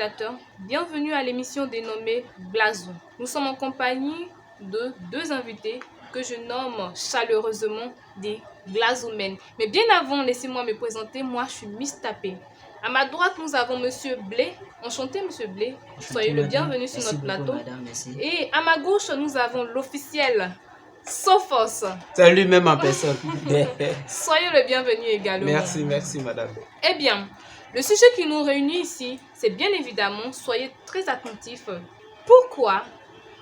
téléspectateurs, bienvenue à l'émission dénommée Blason. Nous sommes en compagnie de deux invités que je nomme chaleureusement des Blazomènes. Mais bien avant, laissez-moi me présenter, moi je suis Miss Tapé. À ma droite, nous avons Monsieur Blé. Enchanté, Monsieur Blé. Soyez le bienvenu sur notre plateau. Madame, merci. Et à ma gauche, nous avons l'officiel Sophos. C'est lui-même en personne. Soyez le bienvenu également. Merci, madame. Eh bien, le sujet qui nous réunit ici, c'est bien évidemment, soyez très attentifs, pourquoi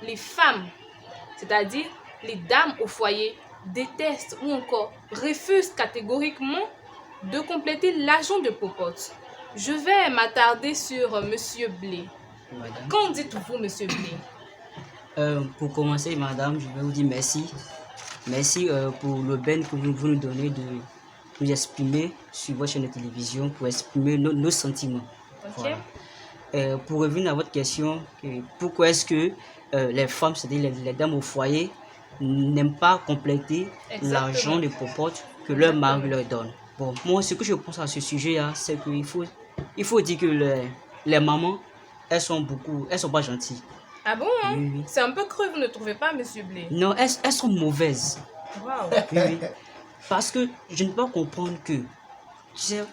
les femmes, c'est-à-dire les dames au foyer, détestent ou encore refusent catégoriquement de compléter l'argent de popote. Je vais m'attarder sur Monsieur Blé. Madame. Qu'en dites-vous, Monsieur Blé? Pour commencer, madame, je vais vous dire merci. Merci pour le bien que vous nous donnez de nous exprimer sur votre chaîne de télévision, pour exprimer nos sentiments. Ok. Voilà. Pour revenir à votre question, pourquoi est-ce que les femmes, c'est-à-dire les dames au foyer, n'aiment pas compléter l'argent de popote que leur mari leur donne? Bon, moi, ce que je pense à ce sujet-là, c'est qu'il faut dire que les mamans, elles sont pas gentilles. Ah bon, hein? Oui, oui. C'est un peu cru, vous ne trouvez pas, Monsieur Blé? Non, elles sont mauvaises. Waouh. Oui, oui. Parce que je ne peux pas comprendre que, tu sais,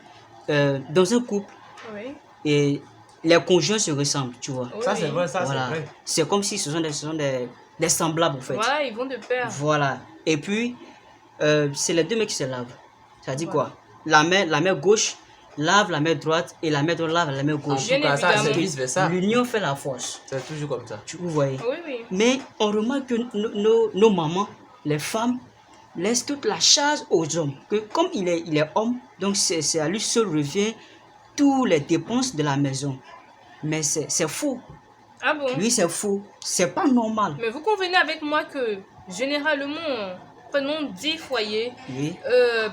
dans un couple, Oui. et les conjoints se ressemblent, tu vois. Oui, Ça, c'est oui. vrai, ça, Voilà. c'est vrai. C'est comme si ce sont des semblables, en fait. Voilà, ils vont de pair. Voilà. Et puis, c'est les deux mecs qui se lavent. Ça dit Voilà. quoi? La main gauche lave la main droite et la main droite lave la main En gauche. Bien tout cas, ça, évidemment. c'est vice-versa. L'union fait la force. C'est toujours comme ça. Vous voyez? Oui, oui. Mais on remarque que nos mamans, les femmes, laissent toute la charge aux hommes. Que comme il est homme, donc c'est à lui seul revient toutes les dépenses de la maison. Mais c'est faux. Ah bon? Oui, c'est faux. C'est pas normal. Mais vous convenez avec moi que généralement, prenons 10 foyers, Oui,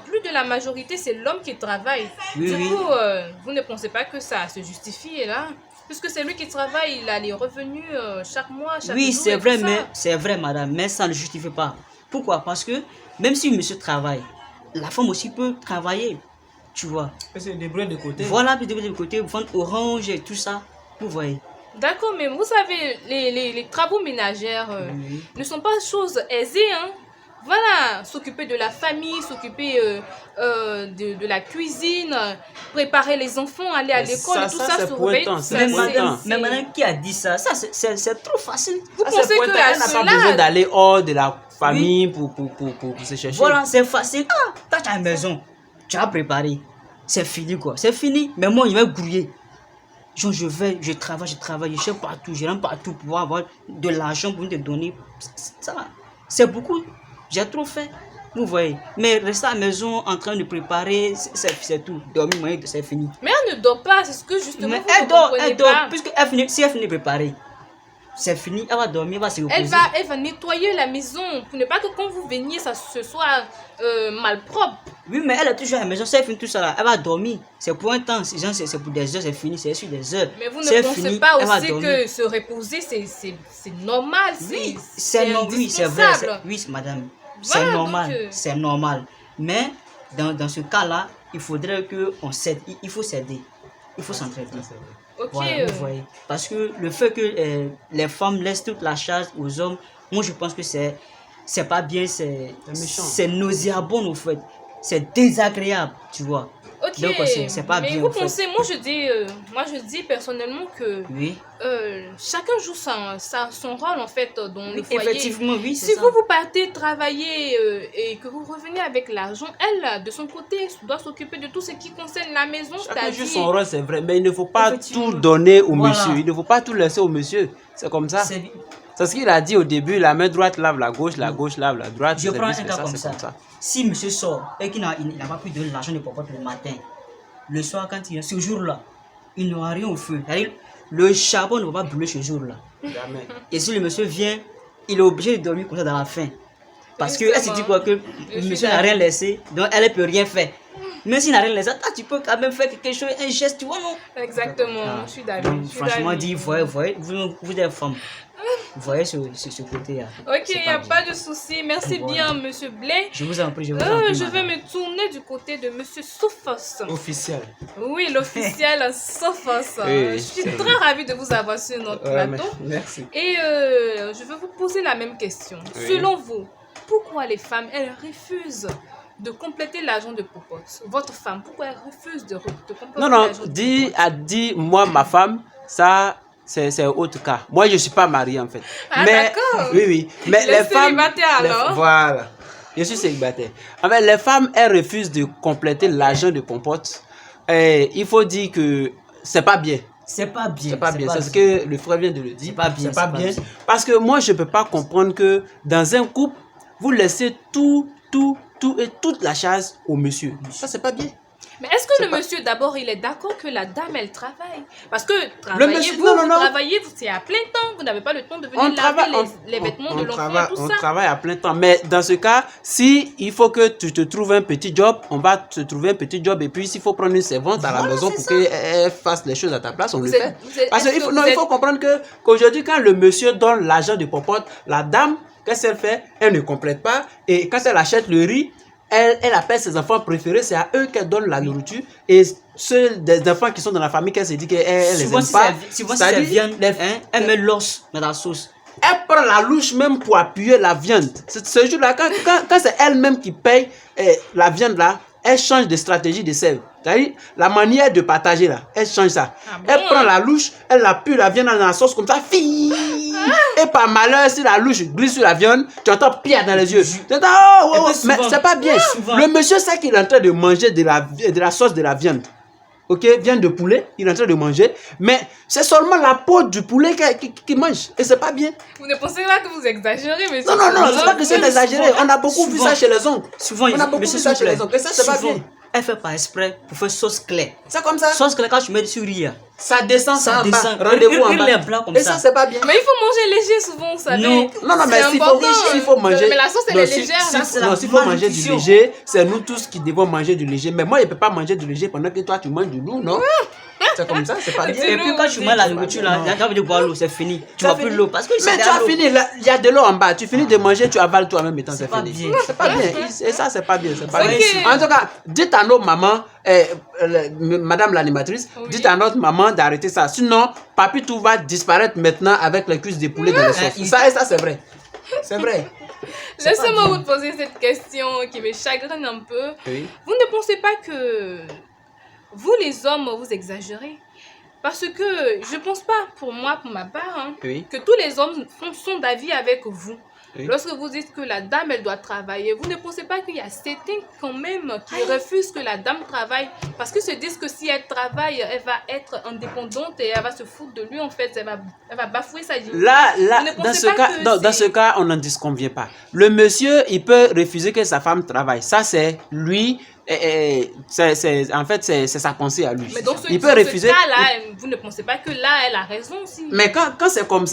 plus de la majorité, c'est l'homme qui travaille. Oui, du oui. coup, vous ne pensez pas que ça se justifie là? Puisque c'est lui qui travaille, il a les revenus chaque mois, chaque oui, jour. c'est et vrai, tout ça. mais c'est vrai, madame, mais ça ne justifie pas. Pourquoi? Parce que même si monsieur travaille, la femme aussi peut travailler. Tu vois. Et c'est des bruits de côté. Voilà, puis de côté, vendre orange et tout ça. Vous voyez. D'accord, mais vous savez, les travaux ménagères Oui. ne sont pas choses aisées, hein. Voilà, s'occuper de la famille, s'occuper de la cuisine, préparer les enfants, aller à Mais l'école, ça, tout ça, ça, c'est surveiller, pointant, tout c'est ça, Mais pointant. madame, mais madame, qui a dit ça? Ça, c'est trop facile. Vous Ah, pensez c'est que pointant. à Elle n'a pas cela, besoin d'aller hors de la famille pour se chercher. Voilà, c'est facile. Ah, t'as ta maison. Tu as préparé. C'est fini, quoi. C'est fini. Mais moi, il va grouiller. Genre, je travaille, je cherche partout, je rentre partout pour avoir de l'argent pour te donner. Ça, c'est beaucoup. J'ai trop fait. Vous voyez. Mais rester à la maison en train de préparer, c'est tout. Dormir, c'est fini. mais elle ne dort pas, c'est ce que justement Mais vous elle ne dort, comprenez pas. puisque si elle finit de préparer, c'est fini, elle va dormir, elle va se reposer. Elle va nettoyer la maison pour ne pas que quand vous veniez, ça ce soit malpropre. Oui, mais elle est toujours à la maison, si elle finit tout ça là, elle va dormir. C'est pour un temps, c'est pour des heures, c'est fini, c'est sur des heures. Mais vous Si elle ne pensez finit, pas elle va aussi dormir. que se reposer, c'est normal, Oui, c'est oui, c'est vrai, indispensable. oui, madame, Voilà, c'est normal, donc, c'est normal. Mais dans ce cas-là, il faudrait qu'on s'aide, il faut s'aider, il faut s'entraider. Ok, Voilà, vous voyez. Parce que le fait que les femmes laissent toute la charge aux hommes, moi je pense que c'est pas bien, méchant. c'est nauséabond au fait. C'est désagréable, tu vois. ok. Donc, c'est pas mais bien, vous en fait. pensez, moi je dis personnellement que Oui. chacun joue son rôle en fait dans le Oui, foyer. effectivement, oui, c'est Si ça. vous partez travailler et que vous revenez avec l'argent, elle, de son côté, doit s'occuper de tout ce qui concerne la maison, Chacun joue son c'est-à-dire... rôle, c'est vrai, mais il ne faut pas Effectivement. tout donner au Voilà. monsieur. Il ne faut pas tout laisser au monsieur. C'est comme ça. C'est- C'est ce qu'il a dit au début. La main droite lave la gauche lave la droite. Je c'est prends un vice-versa, cas comme c'est ça. Si monsieur sort et qu'il n'a pas pris de l'argent de popote le matin, le soir quand il est ce jour-là, il n'aura rien au feu. C'est-à-dire, le charbon ne va pas brûler ce jour-là. Jamais. Et si le monsieur vient, il est obligé de dormir comme ça dans la faim. Parce qu'elle se dit quoi que le suis monsieur n'a rien laissé, donc elle ne peut rien faire. Même s'il n'a rien les attends, tu peux quand même faire quelque chose, un geste, tu vois, non? Exactement, je suis d'accord. Donc, franchement dit, voyez, vous êtes femme. Vous voyez ce côté-là. Ok, C'est il n'y a bien. pas de souci. Merci Voilà. bien, monsieur Blé. Je vous en prie, je vous en prie. Je vais madame. me tourner du côté de monsieur Sophos. Officiel. Oui, l'officiel Sophos. Oui, Je c'est suis vrai. très ravie de vous avoir sur notre plateau. Merci. Et je vais vous poser la même question. Oui. Selon vous, pourquoi les femmes, elles refusent de compléter l'argent de popote? Votre femme, pourquoi elle refuse de compléter Non, l'argent de dis moi, ma femme, ça, c'est autre cas. Moi, je ne suis pas marié, en fait. Ah, mais, d'accord. oui. Mais Le les femmes. célibataire, alors. Voilà. Je suis célibataire. En fait, les femmes, elles refusent de compléter l'argent de popote. Et il faut dire que c'est pas bien. C'est pas bien. C'est pas bien. C'est ce que le frère vient de le dire. C'est pas bien, C'est pas c'est pas bien. bien. Parce que moi, je ne peux pas comprendre que dans un couple, vous laissez tout et toute la charge au monsieur. Ça, c'est pas bien. Mais est-ce que C'est le pas- monsieur, d'abord, il est d'accord que la dame, elle travaille? Parce que travailler, monsieur- vous, non, vous non. travaillez, c'est à plein temps. Vous n'avez pas le temps de venir On laver travaille, les vêtements de l'enfant travaille, et tout on ça. travaille à plein temps. Mais dans ce cas, si il faut que tu te trouves un petit job, on va te trouver un petit job. Et puis, s'il faut prendre une servante à la maison pour qu'elle fasse les choses à ta place, on le fait. Parce qu'il faut, il faut comprendre qu'aujourd'hui, quand le monsieur donne l'argent de popote, la dame, qu'est-ce qu'elle fait? Elle ne complète pas. Et quand elle achète le riz, elle appelle ses enfants préférés, c'est à eux qu'elle donne la nourriture. Et ceux des enfants qui sont dans la famille, qu'elle se dit qu'elle les Souvent, aime si pas. c'est c'est viande, elle met l'os dans la sauce. Elle prend la louche même pour appuyer la viande. Ce jour-là, quand c'est elle-même qui paye la viande là, elle change de stratégie de sève. C'est-à-dire, la manière de partager là, elle change ça. Ah bon? Elle prend la louche, elle appuie la viande dans la sauce comme ça. Et par malheur, si la louche glisse sur la viande, tu entends pierre dans les yeux. Tu entends, oh, Et puis mais souvent- c'est pas bien. souvent- Le monsieur sait qu'il est en train de manger de la sauce de la viande. Ok, viande de poulet, il est en train de manger, mais c'est seulement la peau du poulet qui mange. Et c'est pas bien. Vous ne pensez pas que vous exagérez, monsieur? Non, c'est pas que c'est exagéré. On a beaucoup vu souvent- ça chez les oncles. Souvent, On a beaucoup vu ça chez les oncles. Et ça, c'est pas souvent, bien. elle fait par exprès pour faire sauce claire. C'est comme ça. Sauce claire, quand tu mets sur riz, Ça descend, ça ça en bas. descend. Rendez-vous en Il bas. est blanc comme Et ça. ça, c'est pas bien. Mais il faut manger léger souvent, vous savez. Non. Non, mais C'est s'il important. faut manger. Mais la sauce, elle Non, est si- légère. si- là. c'est la non, s'il faut manger du malnutrition. léger, c'est nous tous qui devons manger du léger. Mais moi, je ne peux pas manger du léger pendant que toi, tu manges du lourd, non? C'est comme ça, c'est pas bien. Et puis quand tu mets la nourriture là, il y a envie de boire l'eau, c'est fini. Tu Ça vois plus finit. l'eau parce que Mais tu as fini, là, il y a de l'eau en bas. Tu finis de manger, tu avales toi-même et tant C'est c'est pas fini. bien. C'est pas bien. Et ça, c'est pas bien. C'est pas Ok. bien. En tout cas, dites à nos mamans, madame l'animatrice, Oui. dites à notre maman d'arrêter ça. Sinon, Papitou va disparaître maintenant avec les cuisses de poulet dans les sauces. Ça, c'est vrai. C'est vrai. Laissez-moi vous poser cette question qui me chagrine un peu. Oui. Vous ne pensez pas que vous, les hommes, vous exagérez? Parce que je pense pas, pour moi, pour ma part, hein, Oui. que tous les hommes sont d'avis avec vous. Oui. Lorsque vous dites que la dame, elle doit travailler, vous ne pensez pas qu'il y a certains quand même qui refusent que la dame travaille parce qu'ils se disent que si elle travaille, elle va être indépendante et elle va se foutre de lui en fait, elle va bafouer sa vie. Là, Vous ne dans pensez ce pas cas, que dans c'est- ce cas, on n'en disconvient pas. Le monsieur, il peut refuser que sa femme travaille. Ça, c'est lui. En fait, c'est sa pensée à lui. Mais dans il peut ce refuser. cas-là, vous ne pensez pas que là, elle a raison aussi? Mais quand c'est comme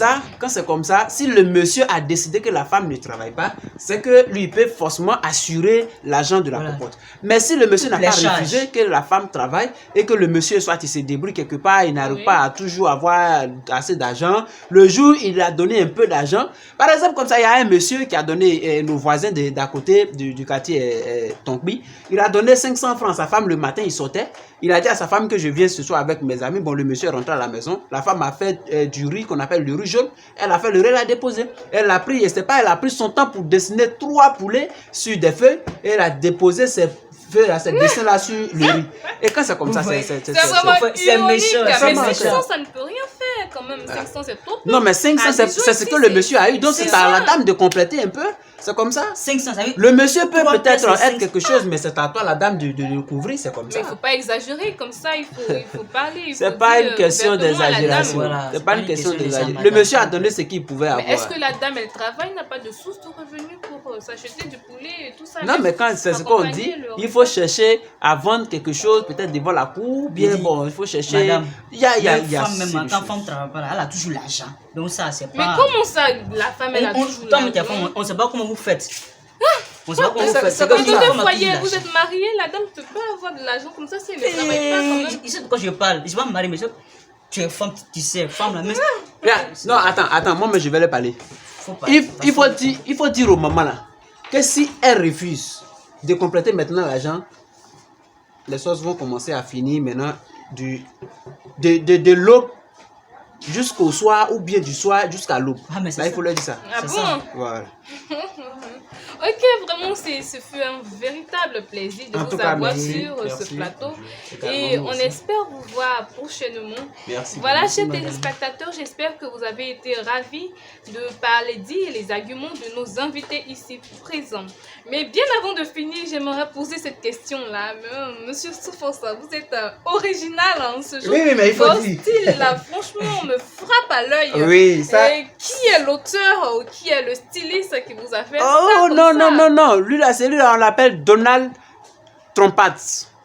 ça, si le monsieur a décidé que la femme ne travaille pas, c'est que lui il peut forcément assurer l'argent de la Voilà. popote. Mais si le monsieur n'a Les pas charges. refusé que la femme travaille et que le monsieur soit il se débrouille quelque part, il n'arrive Oui. pas à toujours avoir assez d'argent, le jour il a donné un peu d'argent. Par exemple, comme ça, il y a un monsieur qui a donné, nos voisins d'à côté du quartier Tonkbi, il a donné 500 francs à sa femme le matin, il sortait. Il a dit à sa femme que je viens ce soir avec mes amis. Bon, le monsieur est rentré à la maison. La femme a fait du riz qu'on appelle le riz jaune. Elle a fait le riz, elle a déposé. Elle a pris, elle a pris son temps pour dessiner 3 poulets sur des feuilles. Et elle a déposé ces feuilles, ces dessins-là sur le riz. Et quand c'est comme ça, Ouais. c'est C'est vraiment c'est ironique, méchant, mais c'est 500, méchant. ça ne peut rien faire quand même. 500, c'est trop peu. Non, mais 500, À c'est Dijon, ce que ici, le monsieur a eu. Donc, c'est c'est à la ça. dame de compléter un peu. C'est comme ça. 500, ça veut dire Le monsieur peut Trois peut-être pièces de être 500. quelque chose, mais c'est à toi, la dame, de couvrir. C'est comme Mais ça. il ne faut pas exagérer comme ça, il faut parler. il C'est faut pas dire une question ouvertement à la dame. d'exagération. Voilà, C'est pas une question d'exagération. madame. Le monsieur a donné ce qu'il pouvait Mais est-ce avoir. que la dame, elle travaille, n'a pas de source de revenus pour s'acheter du poulet et tout ça? Non, mais quand c'est ce qu'on dit, il faut chercher à vendre quelque chose, peut-être devant la cour, bien dit, bon, il faut chercher. Madame, Il y a Même femme, même si- quand femme travaille pas, elle a toujours l'argent. Donc ça, c'est Mais pas... comment ça, la femme, elle a toujours Toi, mais ta l'argent? femme, on ne sait pas comment vous faites. On sait pas comment Ça, faire. c'est C'est comme comme Dans ça. ça. un foyer, vous êtes marié, la dame ne peut pas avoir de l'argent comme ça si elle ne travaille pas quand même. Il sait de quoi je parle. Je ne suis pas marié, mais tu es femme, tu sais, femme la même. Regarde, non, attends, moi, je vais leur parler. Faut pas. Il faut dire aux mamans là que si elles refusent de compléter maintenant l'argent, les choses vont commencer à finir maintenant de l'aube jusqu'au soir ou bien du soir jusqu'à l'aube. Ah, mais c'est Là, il ça. faut leur dire ça. Ah C'est bon? ça. Voilà. Ok, vraiment, ce fut un véritable plaisir de En vous tout cas, avoir merci. sur ce Merci. plateau. Également, Et moi on aussi. espère vous voir prochainement. Merci. Voilà, Merci, chers madame. téléspectateurs, j'espère que vous avez été ravis de parler et les arguments de nos invités ici présents. Mais bien avant de finir, j'aimerais poser cette question-là. Monsieur Soufossa, vous êtes original en ce jour. Oui, mais il faut Votre dire. style, là, franchement, me frappe à l'œil. Oui, ça. Et qui est l'auteur ou qui est le styliste qui vous a fait ça Oh comme non, ça? non, non, non. Lui là, c'est lui là, on l'appelle Donald Trumpat.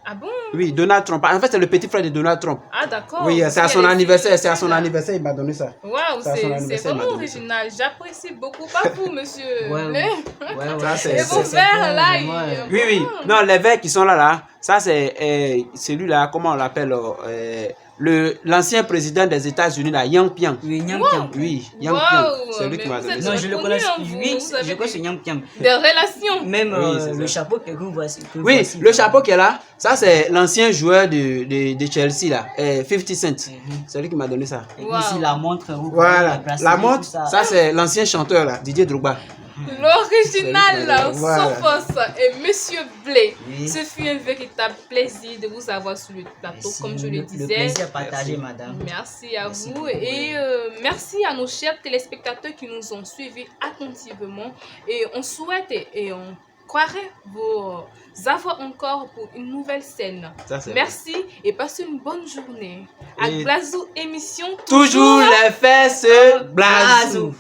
Ah bon? Oui, Donald Trump. En fait, c'est le petit frère de Donald Trump. Ah d'accord. Oui, c'est à Qui son est anniversaire. C'est à styliste, son là. anniversaire, il m'a donné ça. Waouh, C'est à son c'est anniversaire, il m'a vraiment donné ça. original. J'apprécie beaucoup. Pas vous, monsieur. Ouais, Mais- ouais. Ça, c'est- Et vos c'est verres là, ouais. Oui, oui. Non, les verres qui sont là, ça c'est celui-là, comment on l'appelle l'ancien président des États-Unis, là, Yang Piang. Oui, Nyam Wow. Piam. Oui, Yang Wow, Piang. C'est lui mais qui m'a vous donné êtes ça. Non, je le reconnu, connais. hein, vous. Oui, Vous avez je connais ce Nyam Piam. Des relations. Même Oui, c'est le ça. chapeau que vous voici. Oui, le chapeau qui est là, ça c'est l'ancien joueur de Chelsea, là, 50 Cent. C'est lui qui m'a donné ça. Et Wow. ici, la montre. vous Voilà, voyez, la bracelet, montre, tout ça c'est l'ancien chanteur, là, Didier Drogba. L'original Voilà. Sophos et Monsieur Blé. Oui. Ce fut un véritable plaisir de vous avoir sur le plateau, Merci. comme je le Le disais. plaisir partagé, Merci. madame. Merci à Merci vous beaucoup. et merci à nos chers téléspectateurs qui nous ont suivis attentivement et on souhaite et on croirait vous avoir encore pour une nouvelle scène. Ça, c'est Merci et passez une bonne journée. À Et- Blazou émission Toujours les fesses blasou. Blasou.